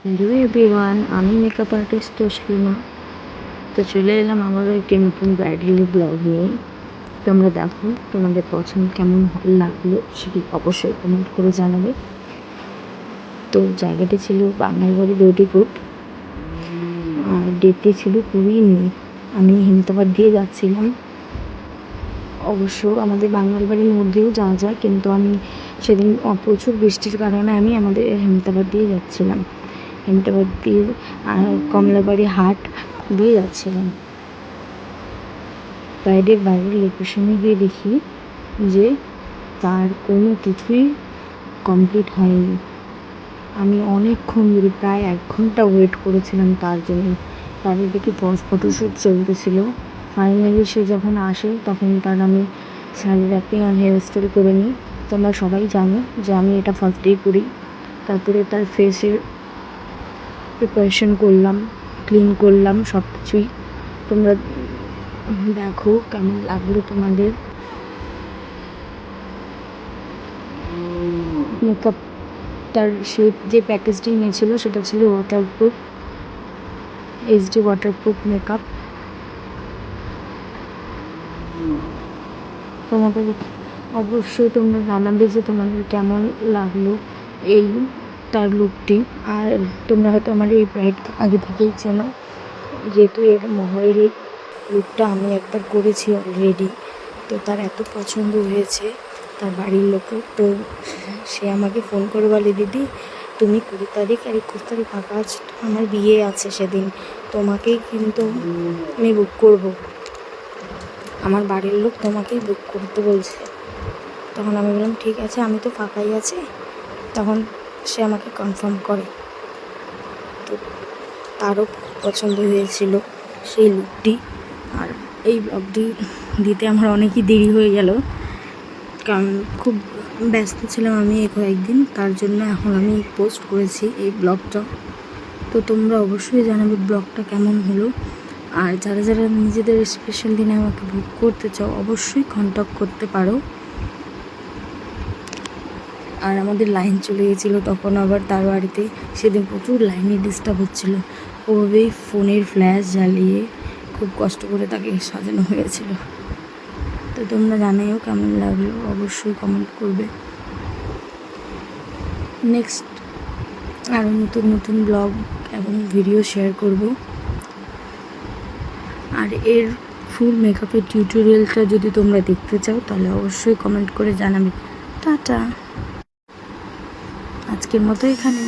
Hello everyone, আমি makeup artist Taslima. তো চলে এলাম আমারও একটি নতুন ব্রাইডাল ব্লগ নিয়ে। তোমরা দেখো, তোমাদের পছন্দ কেমন লাগলো সেটি অবশ্যই কমেন্ট করে জানাবে। তো জায়গাটি ছিল বাঙাল বাড়ি রোডিপুর, আর ডেটটি ছিল 20 মে। আমি হেমতাবাদ দিয়ে যাচ্ছিলাম। অবশ্য আমাদের বাঙাল বাড়ির মধ্যেও যাওয়া যায়, কিন্তু আমি সেদিন প্রচুর বৃষ্টির কারণে আমি আমাদের হেমতাবাদ দিয়ে যাচ্ছিলাম। হেমতাবাদ দিয়ে আর কমলাবাড়ি হাট দিয়ে যাচ্ছিলাম। ব্রাইডের বাইরের লোকেশনে গিয়ে দেখি যে তার কোনো কিছুই কমপ্লিট হয়নি। আমি অনেকক্ষণ ধরে প্রায় 1 ঘন্টা ওয়েট করেছিলাম তার জন্য। তাদের দেখি ফটোশ্যুট চলতেছিল। ফাইনালি সে যখন আসে তখন তার আমি শাড়ি র্যাপিং আর হেয়ার স্টাইল করে নিই। তোমরা সবাই জানো যে আমি এটা ফার্স্ট ডে করি। তারপরে তার ফেসের প্রিপারেশন করলাম, ক্লিন করলাম সব কিছুই। তোমরা দেখো কেমন লাগলো তোমাদের। মেকআপটার সে যে প্যাকেজটি নিয়েছিল সেটা ছিল ওয়াটারপ্রুফ, HD ওয়াটারপ্রুফ মেকআপ। তোমাদের অবশ্যই তোমরা জানাবে যে তোমাদের কেমন লাগলো এই তার লুকটি। আর তোমরা হয়তো আমার এই ব্রাইডকে আগে থেকেই চেনো, যেহেতু এর মোহরের এই লুকটা আমি একবার করেছি অলরেডি। তো তার এত পছন্দ হয়েছে তার বাড়ির লোকে। তো সে আমাকে ফোন করে বলে, দিদি তুমি 20 তারিখ আর 21 তারিখ ফাঁকা আছো? আমার বিয়ে আছে সেদিন, তোমাকেই কিন্তু আমি বুক করব, আমার বাড়ির লোক তোমাকেই বুক করতে বলছে। তখন আমি বললাম ঠিক আছে, আমি তো ফাঁকাই আছি। তখন সে আমাকে কনফার্ম করে। তো তারও পছন্দ হয়েছিল সেই লুকটি। আর এই ব্লগটি দিতে আমার অনেকই দেরি হয়ে গেল, কারণ খুব ব্যস্ত ছিলাম আমি এই কয়েকদিন। তার জন্য এখন আমি পোস্ট করেছি এই ব্লগটা। তো তোমরা অবশ্যই জানাবে ব্লগটা কেমন হলো। আর যারা যারা নিজেদের স্পেশাল দিনে আমাকে বুক করতে চাও অবশ্যই কন্ট্যাক্ট করতে পারো। আর আমাদের লাইন চলে গেছিলো তখন আবার তার বাড়িতে সেদিন প্রচুর লাইনে ডিস্টার্ব হচ্ছিলো। ওভাবেই ফোনের ফ্ল্যাশ জ্বালিয়ে খুব কষ্ট করে তাকে সাজানো হয়েছিল। তো তোমরা জানাইও কেমন লাগলো, অবশ্যই কমেন্ট করবে। নেক্সট আরও নতুন নতুন ব্লগ এবং ভিডিও শেয়ার করব। আর এর ফুল মেকআপের টিউটোরিয়ালটা যদি তোমরা দেখতে চাও তাহলে অবশ্যই কমেন্ট করে জানাবে। টাটা, আজকের মতো এখানে।